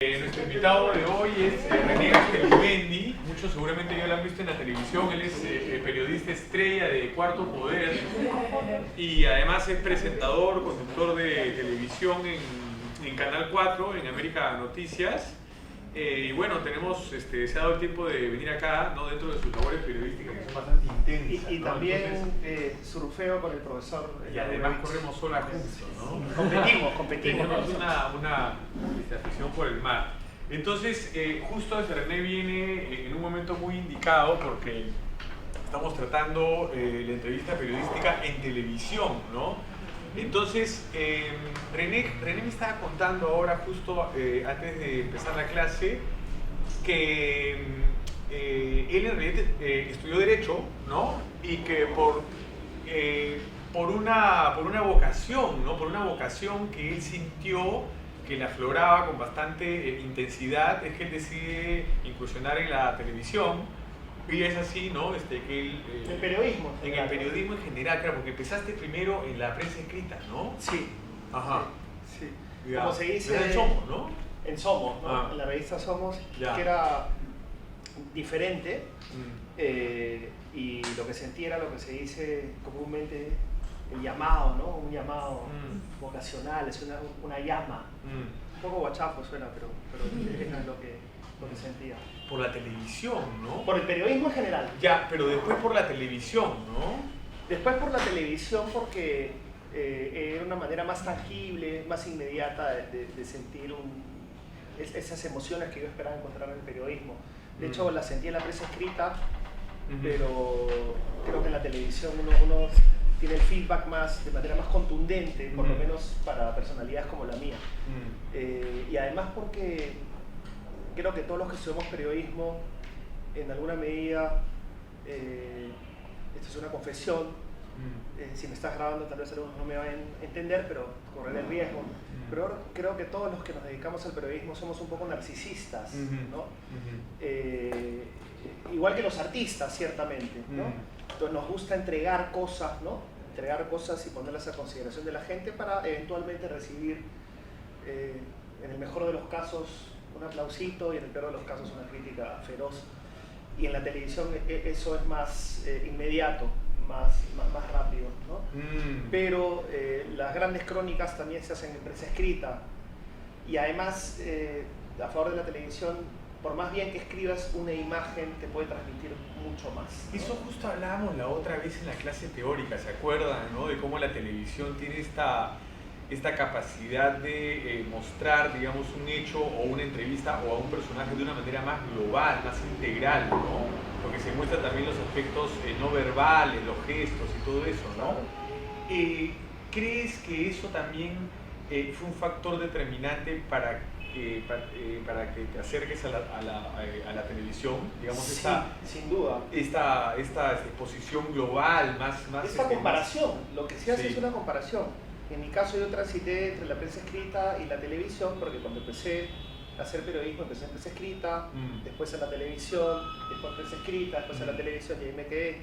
Nuestro invitado de hoy es René Angelumendi. Muchos seguramente ya lo han visto en la televisión. Él es periodista estrella de Cuarto Poder y además es presentador, conductor de televisión en Canal 4, en América Noticias. Y bueno, se ha dado el tiempo de venir acá, ¿no? Dentro de sus labores periodísticas que son bastante intensas. Y ¿no? también Entonces, surfeo con el profesor. Y además corremos sola juntos, ¿no? Competimos. Tenemos una afición por el mar. Entonces, justo ese René viene en un momento muy indicado porque estamos tratando la entrevista periodística en televisión, ¿no? Entonces, René me estaba contando ahora, justo antes de empezar la clase, que él en realidad estudió Derecho, ¿no? Y que por una vocación, ¿no? Por una vocación que él sintió que le afloraba con bastante intensidad, es que él decide incursionar en la televisión. Y es así, ¿no? Que él, el periodismo. En el periodismo en general, claro, porque empezaste primero en la prensa escrita, ¿no? Sí. Ajá. Sí. Ya. Como se dice. En Somos, ¿no? En Somos, ¿no? Ah. En la revista Somos, Ya. que era diferente. Y lo que sentí era lo que se dice comúnmente el llamado, ¿no? Un llamado vocacional, es una llama. Un poco guachafo suena, pero era lo que sentía. Por la televisión, ¿no? Por el periodismo en general. Ya, pero después por la televisión, ¿no? Después por la televisión porque era una manera más tangible, más inmediata de sentir esas emociones que yo esperaba encontrar en el periodismo. De hecho, las sentí en la prensa escrita, pero creo que en la televisión uno tiene el feedback de manera más contundente, por lo menos para personalidades como la mía. Y además porque creo que todos los que estudiamos periodismo, en alguna medida, esto es una confesión, si me estás grabando tal vez algunos no me van a entender, pero correré el riesgo. Pero creo que todos los que nos dedicamos al periodismo somos un poco narcisistas, ¿no? Igual que los artistas, ciertamente, ¿no? Entonces nos gusta entregar cosas, ¿no? Entregar cosas y ponerlas a consideración de la gente para eventualmente recibir, en el mejor de los casos, un aplausito y en el peor de los casos una crítica feroz. Y en la televisión eso es más inmediato, más rápido, ¿no? Pero las grandes crónicas también se hacen en prensa escrita. Y además, a favor de la televisión, por más bien que escribas una imagen, te puede transmitir mucho más, ¿no? Eso justo hablábamos la otra vez en la clase teórica, ¿se acuerdan, no? De cómo la televisión tiene esta capacidad de mostrar, digamos, un hecho o una entrevista o a un personaje de una manera más global, más integral, ¿no? Porque se muestran también los aspectos no verbales, los gestos y todo eso, ¿no? ¿Crees que eso también fue un factor determinante para que te acerques a la televisión, digamos, Sí, sin duda. Esta exposición global, más esta comparación, lo que se hace sí. es una comparación. En mi caso yo transité entre la prensa escrita y la televisión, porque cuando empecé a hacer periodismo empecé en prensa escrita, después en la televisión, después en prensa escrita, después en la televisión y ahí me quedé.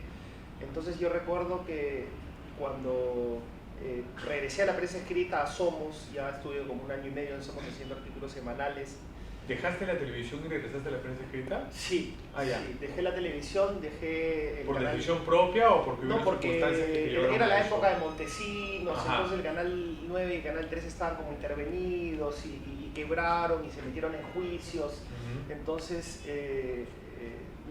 Entonces yo recuerdo que cuando regresé a la prensa escrita, a Somos, ya estuve como 1 año y medio en Somos haciendo artículos semanales. ¿Dejaste la televisión y regresaste a la prensa escrita? Sí, ya. Sí, dejé la televisión, dejé el ¿Por canal. ¿Decisión propia o porque No, porque era la época de eso? Montesinos, Ajá. entonces el Canal 9 y el Canal 3 estaban como intervenidos y quebraron y se metieron en juicios. Entonces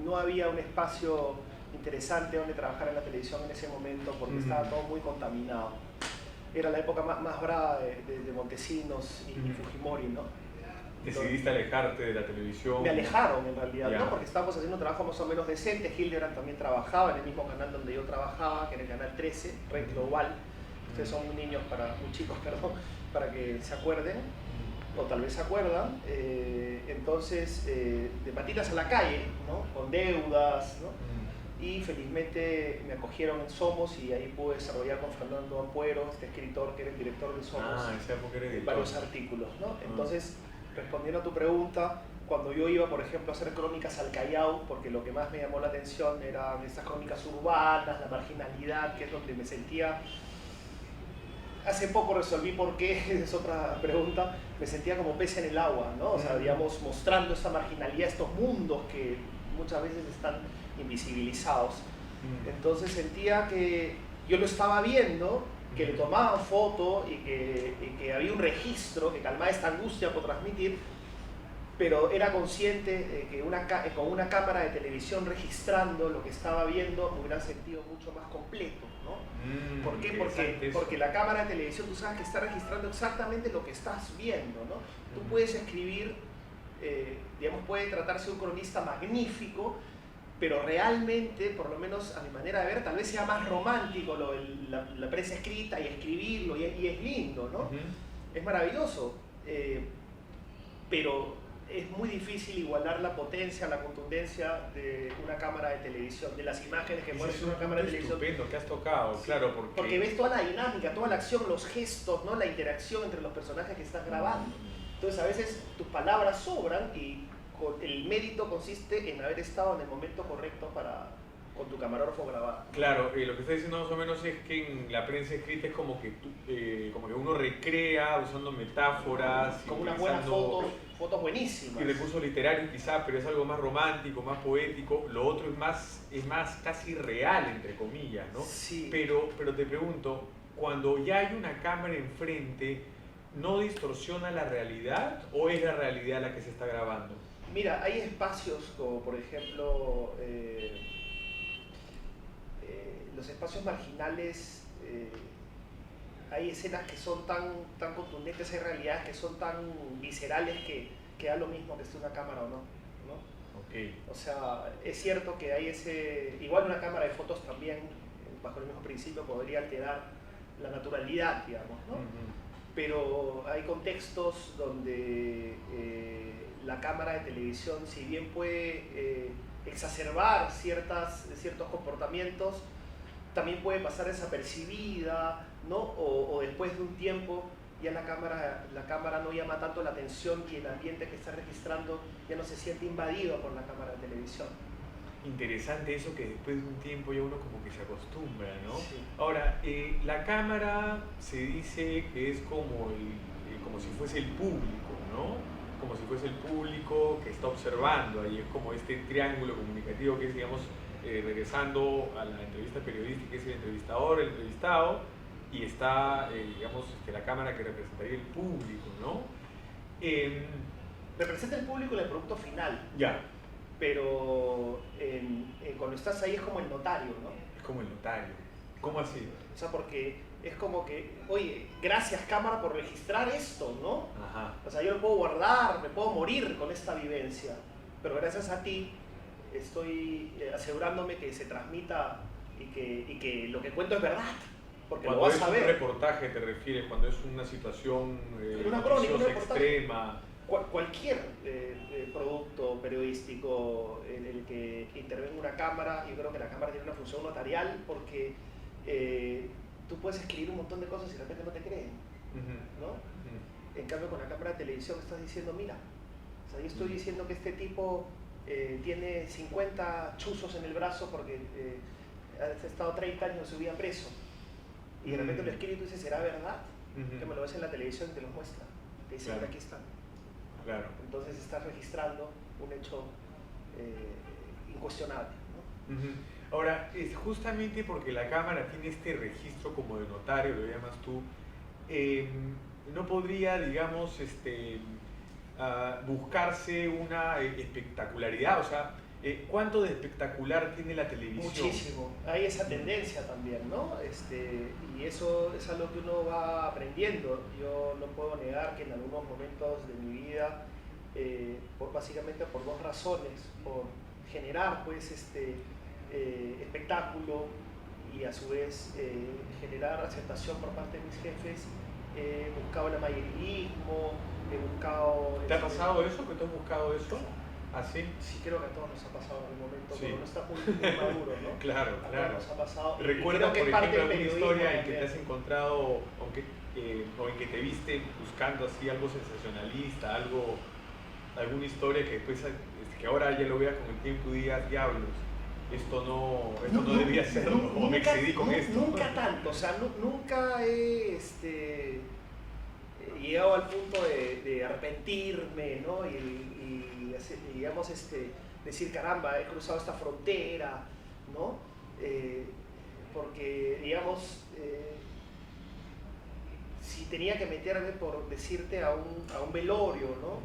no había un espacio interesante donde trabajar en la televisión en ese momento porque estaba todo muy contaminado. Era la época más brava de Montesinos y Fujimori, ¿no? ¿Decidiste alejarte de la televisión? Me alejaron en realidad, Ya. ¿no? Porque estábamos haciendo un trabajo más o menos decente. Hildebrand también trabajaba en el mismo canal donde yo trabajaba, que era el Canal 13, Red Global. Ustedes son muy chicos, perdón, para que se acuerden, o tal vez se acuerdan. Entonces, de patitas a la calle, ¿no? Con deudas, ¿no? Y felizmente me acogieron en Somos y ahí pude desarrollar con Fernando Ampuero, este escritor que era el director de Somos, esa época era editor. varios artículos, ¿no? Entonces, respondiendo a tu pregunta, cuando yo iba, por ejemplo, a hacer crónicas al Callao, porque lo que más me llamó la atención eran estas crónicas urbanas, la marginalidad, que es donde me sentía Hace poco resolví por qué, es otra pregunta, me sentía como pez en el agua, ¿no? O sea, digamos, mostrando esta marginalidad, estos mundos que muchas veces están invisibilizados. Entonces sentía que yo lo estaba viendo, que le tomaban foto y que había un registro que calmaba esta angustia por transmitir, pero era consciente de que con una cámara de televisión registrando lo que estaba viendo me hubiera sentido mucho más completo, ¿no? ¿Por qué? Porque la cámara de televisión, tú sabes que está registrando exactamente lo que estás viendo, ¿no? Tú puedes escribir, digamos, puede tratarse de un cronista magnífico, pero realmente, por lo menos a mi manera de ver, tal vez sea más romántico la prensa escrita y escribirlo, y es lindo, ¿no? Es maravilloso, pero es muy difícil igualar la potencia, la contundencia de una cámara de televisión, de las imágenes que muestran una cámara de televisión. Estupendo que has tocado, sí, claro, porque ves toda la dinámica, toda la acción, los gestos, ¿no? La interacción entre los personajes que estás grabando. Entonces a veces tus palabras sobran y el mérito consiste en haber estado en el momento correcto con tu camarógrafo grabar. Claro, lo que está diciendo más o menos es que en la prensa escrita es como que uno recrea usando metáforas, como unas buenas fotos buenísimas. Y recursos literarios quizás, pero es algo más romántico, más poético. Lo otro es más casi real, entre comillas, ¿no? Sí. Pero te pregunto, cuando ya hay una cámara enfrente, ¿no distorsiona la realidad o es la realidad la que se está grabando? Mira, hay espacios como por ejemplo los espacios marginales, hay escenas que son tan contundentes, hay realidades que son tan viscerales que da lo mismo que esté una cámara o no, ¿no? Okay. O sea, es cierto que hay igual una cámara de fotos también, bajo el mismo principio, podría alterar la naturalidad, digamos, ¿no? Pero hay contextos donde la cámara de televisión, si bien puede exacerbar ciertos comportamientos, también puede pasar desapercibida, ¿no? O después de un tiempo ya la cámara no llama tanto la atención y el ambiente que está registrando ya no se siente invadido por la cámara de televisión. Interesante eso, que después de un tiempo ya uno como que se acostumbra, ¿no? Sí. Ahora, la cámara se dice que es como si fuese el público, ¿no? Como si fuese el público que está observando, ahí es como este triángulo comunicativo que es, digamos, regresando a la entrevista periodística, es el entrevistador, el entrevistado, y está, digamos, la cámara que representaría el público, ¿no? Representa el público en el producto final. Ya. Pero cuando estás ahí es como el notario, ¿no? Es como el notario. ¿Cómo así? O sea, porque es como que, oye, gracias cámara por registrar esto, ¿no? Ajá. O sea, yo lo puedo guardar, me puedo morir con esta vivencia, pero gracias a ti estoy asegurándome que se transmita y que lo que cuento es verdad, porque cuando lo vas a ver. Cuando es un reportaje te refieres, cuando es una situación una crónica, un extrema. Cualquier producto periodístico en el que intervenga una cámara, yo creo que la cámara tiene una función notarial porque tú puedes escribir un montón de cosas y de repente no te creen, ¿no? En cambio con la cámara de televisión estás diciendo, mira, o sea, yo estoy diciendo que este tipo tiene 50 chuzos en el brazo porque ha estado 30 años de su vida preso, y de repente lo escribes y tú dices, ¿será verdad? Que me lo ves en la televisión y te lo muestra, te dice, mira, aquí está. Claro. Entonces estás registrando un hecho incuestionable, ¿no? Ahora, es justamente porque la cámara tiene este registro como de notario, lo llamas tú, no podría, digamos, buscarse una espectacularidad, o sea, ¿cuánto de espectacular tiene la televisión? Muchísimo, hay esa tendencia también, ¿no? Y eso es algo que uno va aprendiendo. Yo no puedo negar que en algunos momentos de mi vida, básicamente por dos razones, por generar pues espectáculo y a su vez generar aceptación por parte de mis jefes, he buscado el amarillismo, he buscado... ¿Te ha pasado eso? ¿Que tú has buscado eso? ¿Así? Sí, creo que a todos nos ha pasado en algún momento, sí. Cuando uno está muy maduro, ¿no? Claro, a claro. Nos ha pasado. ¿Recuerdas, por ejemplo, alguna historia en que también. te has encontrado o en que te viste buscando así algo sensacionalista, alguna historia que después, que ahora ya lo veas con el tiempo y digas, diablos, esto no debía ser, o me excedí con esto. Nunca tanto, o sea, nunca he llegado al punto de arrepentirme, ¿no? Digamos, decir, caramba, he cruzado esta frontera, ¿no? Porque, digamos, si tenía que meterme, por decirte, a un velorio, ¿no?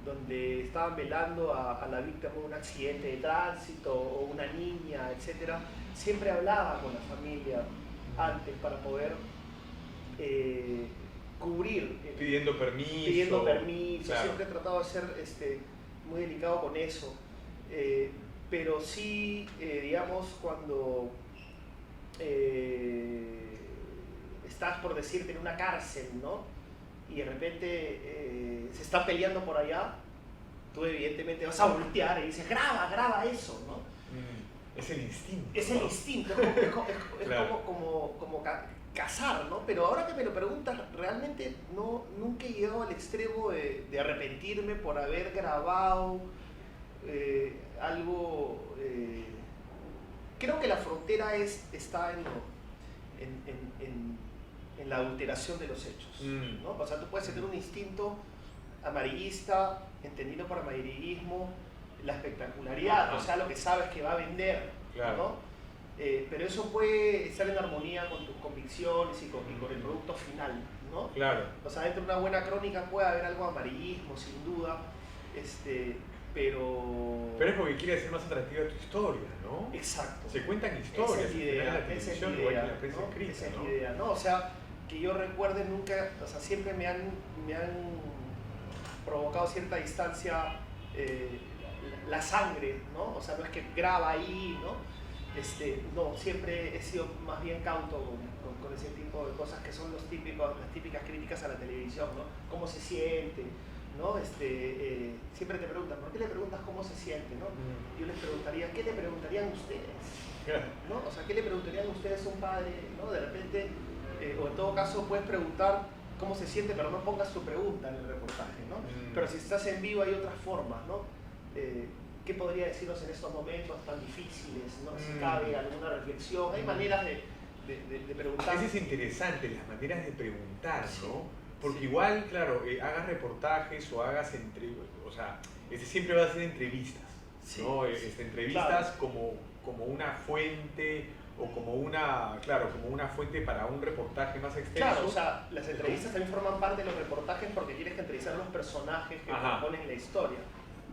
Donde estaban velando a la víctima de un accidente de tránsito o una niña, etc., siempre hablaba con la familia antes para poder cubrir. Pidiendo permiso. Claro. Siempre he tratado de ser muy delicado con eso. Pero sí, digamos, cuando estás, por decirte, en una cárcel, ¿no? Y de repente se está peleando por allá, tú evidentemente vas a voltear y dices, graba eso, ¿no? Es el instinto. Es el instinto, es claro. como cazar, ¿no? Pero ahora que me lo preguntas, realmente nunca he llegado al extremo de arrepentirme por haber grabado algo. Creo que la frontera está en la adulteración de los hechos, ¿no? O sea, tú puedes tener un instinto amarillista, entendido por amarillismo, la espectacularidad, o sea, lo que sabes que va a vender, claro. ¿No? Pero eso puede estar en armonía con tus convicciones y con el producto final, ¿no? Claro. O sea, dentro de una buena crónica puede haber algo de amarillismo, sin duda, pero es porque quiere hacer más atractiva tu historia, ¿no? Exacto. Se cuentan historias. Esa es la idea, ¿no? O sea, que yo recuerde nunca, o sea, siempre me han provocado cierta distancia la sangre, ¿no? O sea, no es que graba ahí, ¿no? No, siempre he sido más bien cauto con ese tipo de cosas que son las típicas críticas a la televisión, ¿no? ¿Cómo se siente? ¿No? Siempre te preguntan, ¿por qué le preguntas cómo se siente? ¿No? Yo les preguntaría, ¿qué le preguntarían ustedes? ¿No? O sea, ¿qué le preguntarían ustedes a un padre? ¿No? De repente, o en todo caso puedes preguntar cómo se siente, pero no pongas tu pregunta en el reportaje, ¿no? Pero si estás en vivo hay otras formas, ¿no? ¿Qué podría decirnos en estos momentos tan difíciles? ¿No? Si cabe alguna reflexión, hay maneras de preguntar. Eso es interesante, las maneras de preguntar, ¿no? Porque igual, claro, hagas reportajes o hagas o sea, siempre va a ser entrevistas, ¿no? Entrevistas claro. como una fuente o como una fuente para un reportaje más extenso. Claro, o sea, las entrevistas también forman parte de los reportajes porque tienes que entrevistar a los personajes que componen la historia,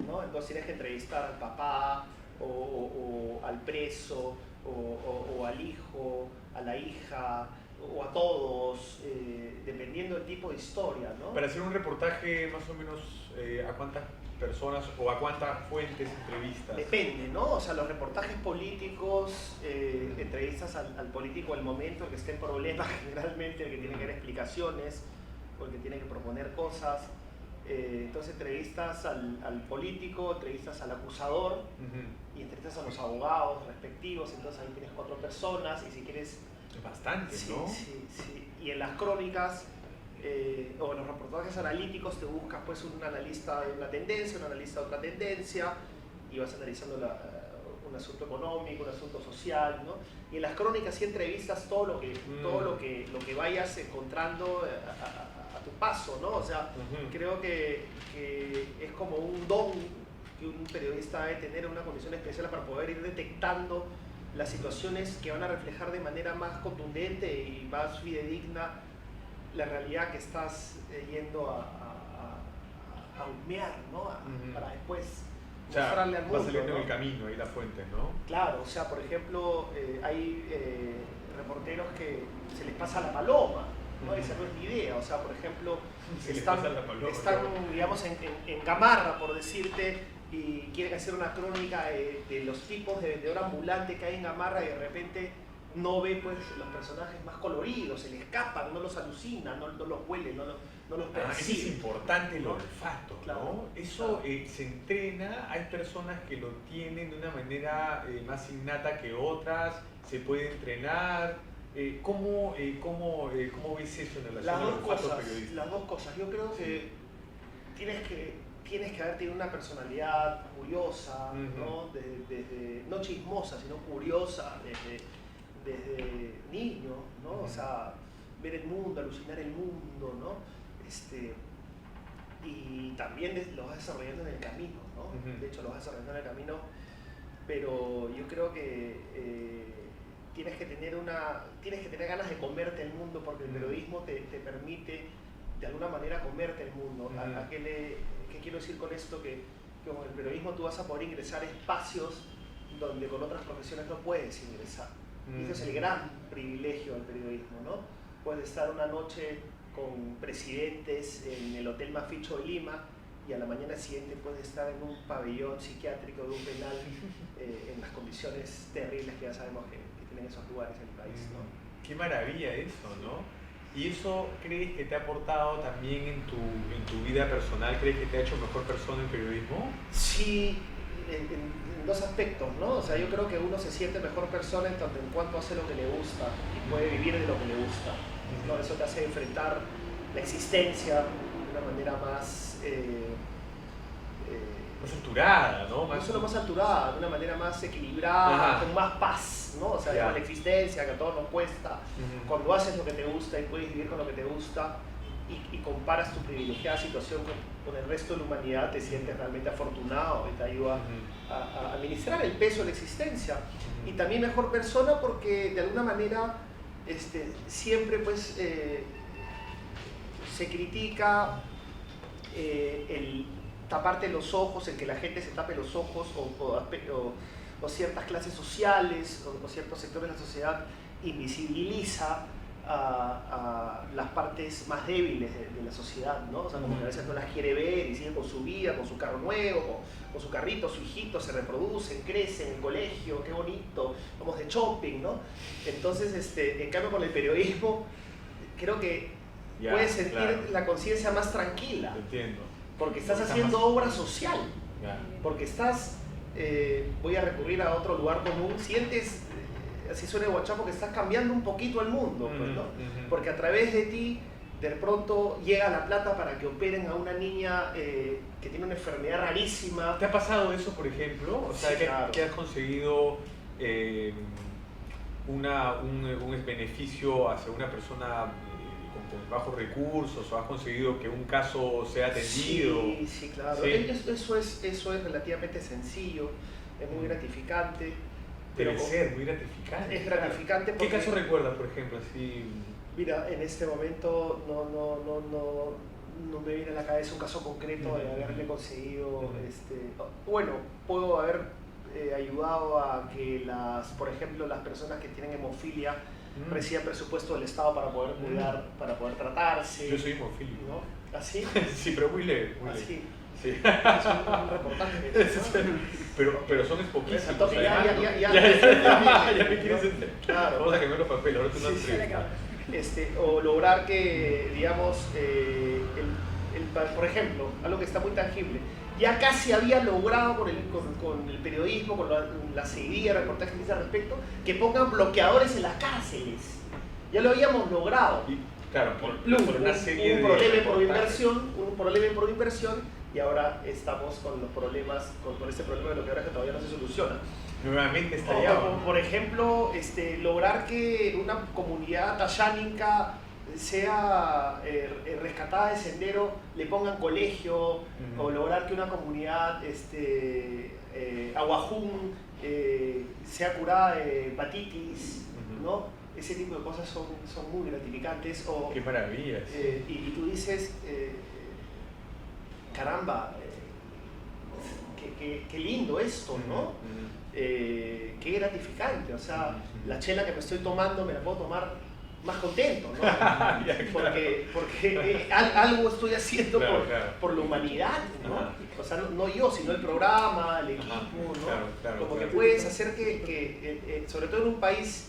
¿no? Entonces tienes que entrevistar al papá o al preso o al hijo, a la hija, o a todos, dependiendo del tipo de historia, ¿no? Para hacer un reportaje, más o menos, ¿a cuántas personas o a cuántas fuentes entrevistas? Depende, ¿no? O sea, los reportajes políticos, entrevistas al político del momento, el que esté en problemas, generalmente, el que tiene que dar explicaciones, o el que tiene que proponer cosas. Entonces entrevistas al político, entrevistas al acusador y entrevistas a los abogados respectivos, entonces ahí tienes 4 personas y si quieres... Bastante, ¿no? Sí. Y en las crónicas o en los reportajes analíticos te buscas pues un analista de una tendencia, un analista de otra tendencia y vas analizando un asunto económico, un asunto social, ¿no? Y en las crónicas sí entrevistas todo lo que vayas encontrando a tu paso, ¿no? O sea, creo que es como un don que un periodista debe tener en una condición especial para poder ir detectando las situaciones que van a reflejar de manera más contundente y más fidedigna la realidad que estás yendo a husmear, ¿no? Para después mostrarle al mundo. Va saliendo ¿no? en el camino ahí la fuente, ¿no? Claro, o sea, por ejemplo, hay reporteros que se les pasa la paloma, ¿no? Esa no es mi idea, o sea, por ejemplo, están digamos, en Gamarra, por decirte, y quieren hacer una crónica de los tipos de vendedor ambulante que hay en Gamarra y de repente no ve pues los personajes más coloridos, se le escapan, no los alucina, no los huele, no los percibe. Eso es importante, el olfato, ¿no? Claro, eso se entrena, hay personas que lo tienen de una manera más innata que otras, se puede entrenar. ¿Cómo ves eso en relación al olfato periodístico? Las dos cosas, yo creo que tienes que tienes que haber tenido una personalidad curiosa, ¿no? No chismosa, sino curiosa desde niño, ¿no? O sea, ver el mundo, alucinar el mundo, ¿no? Y también lo vas desarrollando en el camino, ¿no? De hecho, lo vas desarrollando en el camino, pero yo creo que tienes que tener ganas de comerte el mundo, porque el periodismo te permite de alguna manera comerte el mundo. ¿Qué quiero decir con esto? Que con el periodismo tú vas a poder ingresar a espacios donde con otras profesiones no puedes ingresar. Y ese es el gran privilegio del periodismo, ¿no? Puedes estar una noche con presidentes en el Hotel Maficho de Lima y a la mañana siguiente puedes estar en un pabellón psiquiátrico de un penal en las condiciones terribles que ya sabemos que tienen esos lugares en el país, ¿no? Qué maravilla eso, ¿no? ¿Y eso crees que te ha aportado también en tu vida personal? ¿Crees que te ha hecho mejor persona en periodismo? Sí, en dos aspectos, ¿no? O sea, yo creo que uno se siente mejor persona en tanto en cuanto hace lo que le gusta y puede vivir de lo que le gusta, ¿no? Eso te hace enfrentar la existencia de una manera más alturada, ¿no? No solo más alturada, de una manera más equilibrada, con más paz, ¿no? O sea, con la existencia, que a todos nos cuesta. Cuando haces lo que te gusta y puedes vivir con lo que te gusta y comparas tu privilegiada situación con el resto de la humanidad, te sientes realmente afortunado y te ayuda a administrar el peso de la existencia. Y también mejor persona porque de alguna manera siempre pues se critica el taparte los ojos, el que la gente se tape los ojos o ciertas clases sociales o ciertos sectores de la sociedad invisibiliza a las partes más débiles de la sociedad, ¿no? O sea, como que a veces no las quiere ver y siguen con su vida, con su carro nuevo, con su carrito, su hijito, se reproducen, crecen en el colegio, qué bonito, vamos de shopping, ¿no? Entonces, en cambio con el periodismo, creo que puedes sentir la conciencia más tranquila. Entiendo. Porque estás haciendo obra social, porque estás, voy a recurrir a otro lugar común, sientes, así suena guachapo, que estás cambiando un poquito el mundo, pues, ¿no? Porque a través de ti, de pronto llega la plata para que operen a una niña que tiene una enfermedad rarísima. ¿Te ha pasado eso, por ejemplo? O sea, sí, claro. que has conseguido un beneficio hacia una persona con bajos recursos, o has conseguido que un caso sea atendido? Sí, claro. ¿Sí? Eso es relativamente sencillo, es muy gratificante. Debe ser muy gratificante. Es gratificante porque... ¿Qué caso recuerdas, por ejemplo? Así... Mira, en este momento no me viene a la cabeza un caso concreto de haberle conseguido... Bueno, puedo haber ayudado a que por ejemplo, las personas que tienen hemofilia reciban presupuesto del Estado para poder cuidar, para poder tratarse. Yo soy hemofílico. ¿No? ¿Así? Sí, pero muy leve. ¿Así? Sí. Es un reportaje. ¿No? Pero son poquísimos. Entonces, ya me quieres entender. Claro. Vamos a cambiar los papeles, ahora tú no entrevistas. O lograr que, digamos, por ejemplo, algo que está muy tangible, ya casi había logrado con el periodismo, con la seguidilla, reportajes que hice al respecto, que pongan bloqueadores en las cárceles. Ya lo habíamos logrado. Claro, por una serie un problema por inversión, y ahora estamos con los problemas, con este problema de bloqueadores que todavía no se soluciona. Nuevamente estallado. Por ejemplo, lograr que una comunidad tayánica sea rescatada de sendero, le pongan colegio, o lograr que una comunidad aguajún sea curada de hepatitis, ¿no? Ese tipo de cosas son muy gratificantes. ¡Qué maravillas! Y tú dices, caramba, qué lindo esto, ¿no? Qué gratificante, o sea, la chela que me estoy tomando me la puedo tomar más contento, ¿no? Porque algo estoy haciendo por la humanidad, ¿no? O sea, no yo, sino el programa, el equipo, ¿no? Como que puedes hacer que sobre todo en un país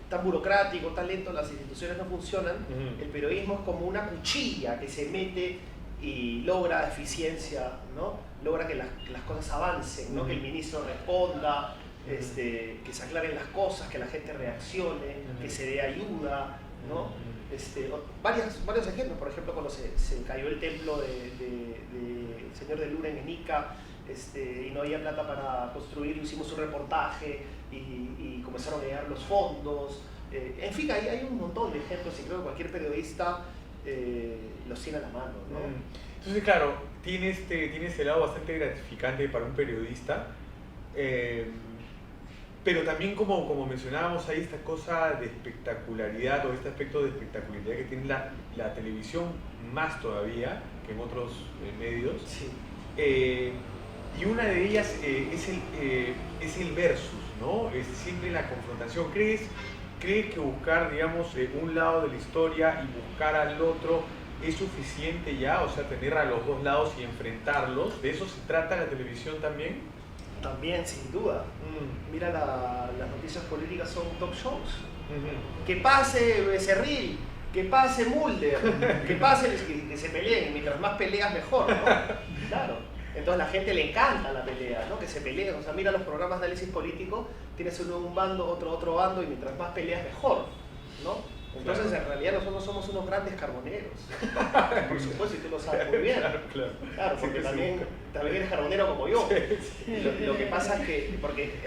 tan burocrático, tan lento, las instituciones no funcionan, el periodismo es como una cuchilla que se mete y logra eficiencia, ¿no? Logra que las cosas avancen, ¿no? Que el ministro responda, que se aclaren las cosas, que la gente reaccione, que se dé ayuda, ¿no? Varios ejemplos, por ejemplo, cuando se cayó el templo del Señor de Luna en Ica, y no había plata para construir, hicimos un reportaje y comenzaron a llegar los fondos. En fin, hay un montón de ejemplos y creo que cualquier periodista los tiene a la mano, ¿no? Entonces, claro, tiene ese lado bastante gratificante para un periodista, pero también como mencionábamos, hay esta cosa de espectacularidad o este aspecto de espectacularidad que tiene la televisión más todavía que en otros medios. Sí. Y una de ellas es el versus, ¿no? Es siempre la confrontación. ¿Crees que buscar, digamos, un lado de la historia y buscar al otro es suficiente ya? O sea, tener a los dos lados y enfrentarlos. ¿De eso se trata la televisión también? También, sin duda. Mira, las noticias políticas son talk shows. Que pase Becerril, que pase Mulder, que se peleen. Mientras más peleas, mejor, ¿no? Claro. Entonces a la gente le encanta la pelea, ¿no? Que se peleen. O sea, mira los programas de análisis político, tienes uno un bando, otro bando, y mientras más peleas, mejor, ¿no? Entonces, claro, en realidad nosotros somos unos grandes carboneros. Por supuesto, y tú lo sabes muy bien. Claro, porque también eres carbonero como yo. Lo que pasa es que,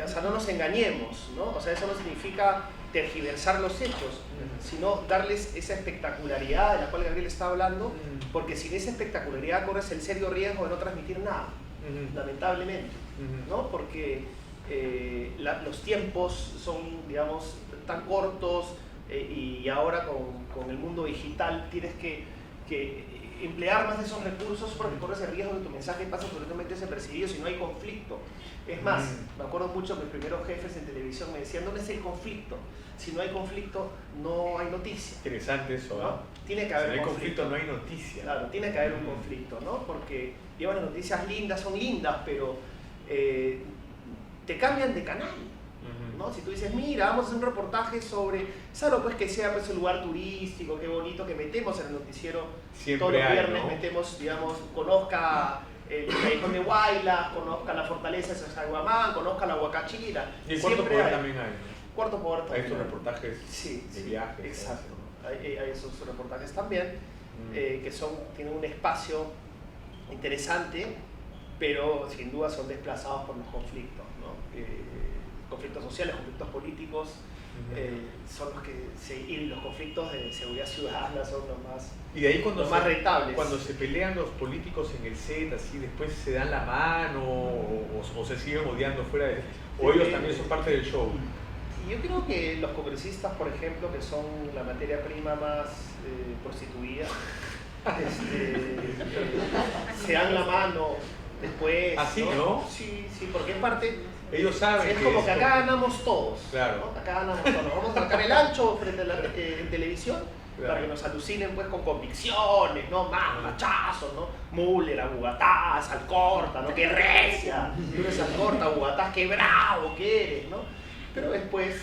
o sea, no nos engañemos, ¿no? O sea, eso no significa tergiversar los hechos, sino darles esa espectacularidad de la cual Gabriel está hablando, porque sin esa espectacularidad corres el serio riesgo de no transmitir nada, lamentablemente, ¿no? Porque los tiempos son, digamos, tan cortos, y ahora con el mundo digital tienes que emplear más de esos recursos porque corres el riesgo de que tu mensaje pase absolutamente desapercibido si no hay conflicto. Es más, me acuerdo mucho que mis primeros jefes en televisión me decían, ¿dónde es el conflicto? Si no hay conflicto, no hay noticia. Interesante eso, ¿no? Tiene que haber si no hay conflicto, no hay noticia. Claro, tiene que haber un conflicto, ¿no? Porque llevan las noticias lindas, son lindas, pero te cambian de canal. ¿No? Si tú dices, mira, vamos a hacer un reportaje sobre, salvo pues que sea pues, un lugar turístico, qué bonito, que metemos en el noticiero siempre todos los viernes, ¿no? metemos, digamos, conozca el callejón de Huaylas, conozca la fortaleza de Sacsayhuamán, conozca la Huacachira. Y el Cuarto Poder también hay, ¿no? Cuarto Poder también. Hay estos reportajes de viajes. Exacto, hay esos reportajes también, que tienen un espacio interesante, pero sin duda son desplazados por los conflictos, ¿no? Conflictos sociales, conflictos políticos, son los que y los conflictos de seguridad ciudadana son los más, y de ahí más rentables. Cuando se pelean los políticos en el set, así después se dan la mano o se siguen odiando fuera de... o ellos también son parte del show. Yo creo que los congresistas, por ejemplo, que son la materia prima más prostituida, se dan la mano después. ¿Así, no? Sí, porque es parte... Ellos saben es como que acá ganamos todos. Claro. ¿no? Acá ganamos todos. Nos vamos a sacar el ancho frente a en televisión, claro, para que nos alucinen pues con convicciones, ¿no? Más machazos, ¿no? Müller, Bogotá, Alcorta, ¿no? ¡Qué recia! Tú eres Alcorta, Bogotá, ¡qué bravo que eres!, ¿no? Pero después,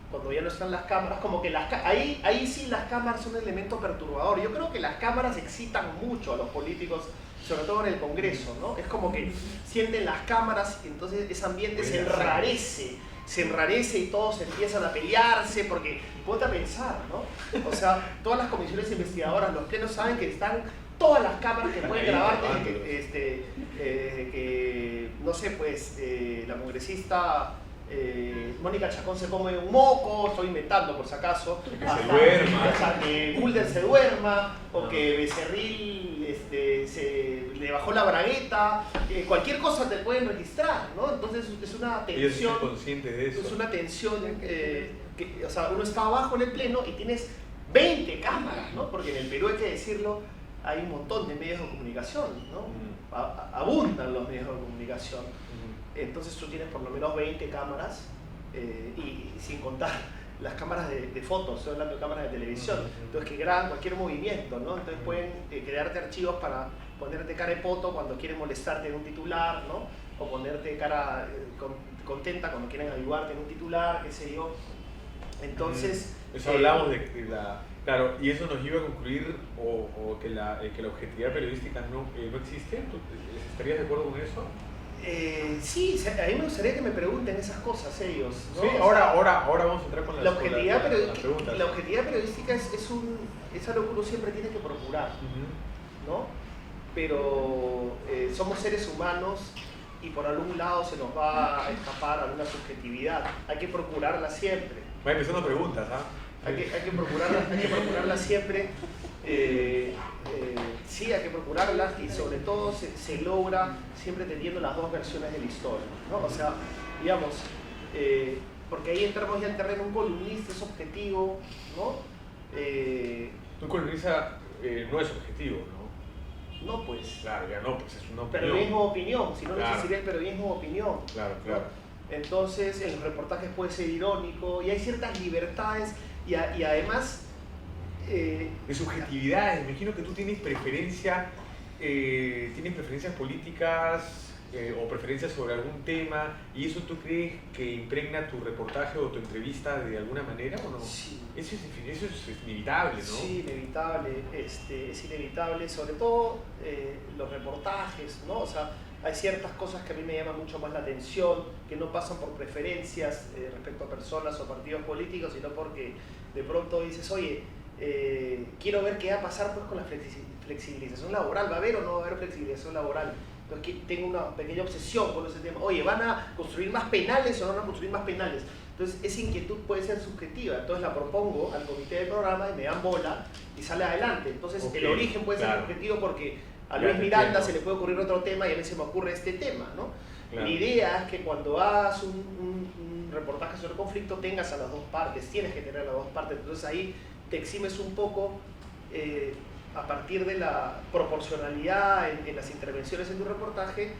cuando ya no están las cámaras, como que ahí sí las cámaras son un elemento perturbador. Yo creo que las cámaras excitan mucho a los políticos, sobre todo en el Congreso, ¿no? Es como que sienten las cámaras y entonces ese ambiente se enrarece y todos empiezan a pelearse, porque ponte a pensar, ¿no? O sea, todas las comisiones investigadoras, los plenos saben que están todas las cámaras que pueden grabar desde que no sé, pues, la congresista Mónica Chacón se come un moco, estoy inventando por si acaso, que se duerma, hasta que Mulder se duerma, o que Becerril le bajó la bragueta, cualquier cosa te pueden registrar, ¿no? Entonces es una tensión. Ellos son conscientes de eso. Es una tensión, o sea, uno está abajo en el pleno y tienes 20 cámaras, ¿no? Porque en el Perú, hay que decirlo, hay un montón de medios de comunicación, ¿no? Abundan los medios de comunicación. Entonces tú tienes por lo menos 20 cámaras, y sin contar las cámaras de fotos, estoy hablando de cámaras de televisión, entonces que graban cualquier movimiento, ¿no? Entonces pueden crearte archivos para ponerte cara de poto cuando quieren molestarte en un titular, ¿no? O ponerte cara contenta cuando quieren ayudarte en un titular, qué sé yo. Entonces... Eso hablamos de la... Claro, y eso nos lleva a concluir que la objetividad periodística no existe. ¿Estarías de acuerdo con eso? Sí, a mí me gustaría que me pregunten esas cosas ellos, ¿no? Sí, ahora vamos a entrar con la objetividad, con las preguntas. la objetividad periodística es algo que uno siempre tiene que procurar, ¿no? Pero somos seres humanos y por algún lado se nos va a escapar alguna subjetividad. Hay que procurarla siempre. Va empezando preguntas, ¿ah? Hay que procurarla siempre. Sí, hay que procurarlas y sobre todo se logra siempre teniendo las dos versiones de la historia, ¿no? O sea, digamos, porque ahí entramos ya en terreno, un columnista es objetivo, ¿no? Un columnista no es objetivo, ¿no? No, pues. Claro, ya no, pues es una opinión. Periodismo opinión, si no, claro. No existiría el periodismo opinión. Claro. ¿No? Entonces, en los reportajes puede ser irónico y hay ciertas libertades y además... de subjetividades, me imagino que tú tienes preferencias políticas o preferencias sobre algún tema, y eso tú crees que impregna tu reportaje o tu entrevista de alguna manera o no? Sí. Eso es inevitable, ¿no? Sí, inevitable, es inevitable, sobre todo los reportajes, ¿no? O sea, hay ciertas cosas que a mí me llaman mucho más la atención, que no pasan por preferencias respecto a personas o partidos políticos, sino porque de pronto dices, oye, quiero ver qué va a pasar pues con la flexibilización laboral, ¿va a haber o no va a haber flexibilización laboral? Entonces tengo una pequeña obsesión con ese tema. Oye, ¿van a construir más penales o no van a construir más penales? Entonces esa inquietud puede ser subjetiva, entonces la propongo al comité de programa y me dan bola y sale adelante. Entonces el origen puede ser subjetivo porque a Luis Miranda se le puede ocurrir otro tema y a mí se me ocurre este tema, ¿no? Claro. Mi idea es que cuando hagas un reportaje sobre conflicto tengas a las dos partes, tienes que tener a las dos partes, entonces ahí te eximes un poco a partir de la proporcionalidad en las intervenciones en tu reportaje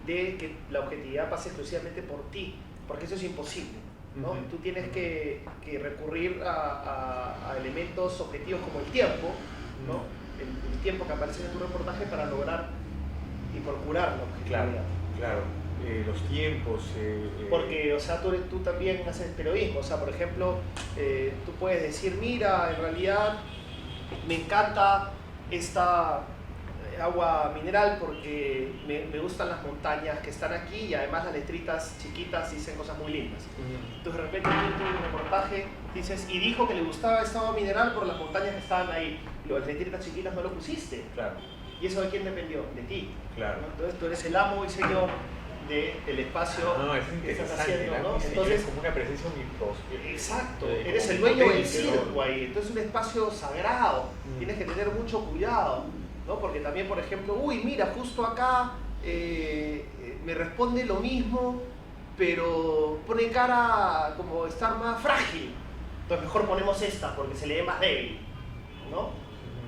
de que la objetividad pase exclusivamente por ti, porque eso es imposible, ¿no? Tú tienes que recurrir a elementos objetivos como el tiempo, ¿no? El tiempo que aparece en tu reportaje para lograr y procurar la objetividad. Claro. Los tiempos... Porque, o sea, tú también haces periodismo, o sea, por ejemplo, tú puedes decir, mira, en realidad me encanta esta agua mineral porque me gustan las montañas que están aquí y además las letritas chiquitas dicen cosas muy lindas. Entonces de repente en un reportaje dices, y dijo que le gustaba esta agua mineral por las montañas que estaban ahí, y las letritas chiquitas no lo pusiste. Claro. ¿Y eso de quién dependió? De ti. Claro. ¿No? Entonces tú eres el amo y señor del espacio que estás haciendo, ¿no? Entonces, como una presencia omnipotente. Exacto, eres el dueño del circo ahí, entonces es un espacio sagrado, tienes que tener mucho cuidado, ¿no? Porque también, por ejemplo, uy, mira, justo acá me responde lo mismo, pero pone cara como estar más frágil, entonces mejor ponemos esta porque se le ve más débil, ¿no?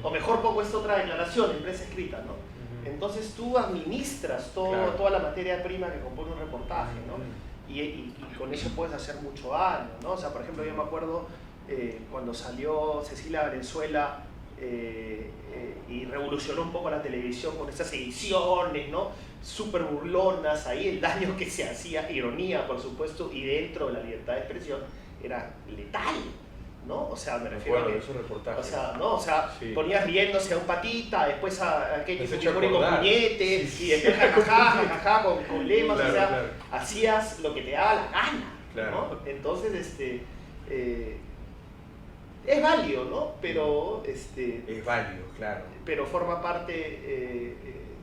O mejor pongo esta otra declaración en prensa escrita, ¿no? Entonces tú administras toda la materia prima que compone un reportaje, ¿no? Y con eso puedes hacer mucho daño, ¿no? O sea, por ejemplo, yo me acuerdo cuando salió Cecilia Valenzuela y revolucionó un poco la televisión con esas ediciones, ¿no? Súper burlonas, ahí el daño que se hacía, ironía, por supuesto, y dentro de la libertad de expresión, era letal. ¿No? O sea, me refiero a que, esos reportajes. o sea, ¿no? O sea, sí. Ponías riéndose a un patita, después a aquello con puñetes, sí. Y después jajaja con lemas, claro, o sea, claro. Hacías lo que te daba la gana, claro. ¿No? Entonces, es válido, ¿no? Pero, es válido, claro. Pero forma parte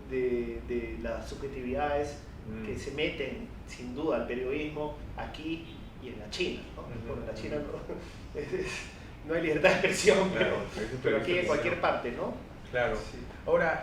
de las subjetividades que se meten, sin duda, al periodismo aquí y en la China, ¿no? Bueno, en la China no hay libertad de expresión, claro, pero aquí en cualquier parte, ¿no? Claro. Sí. Ahora,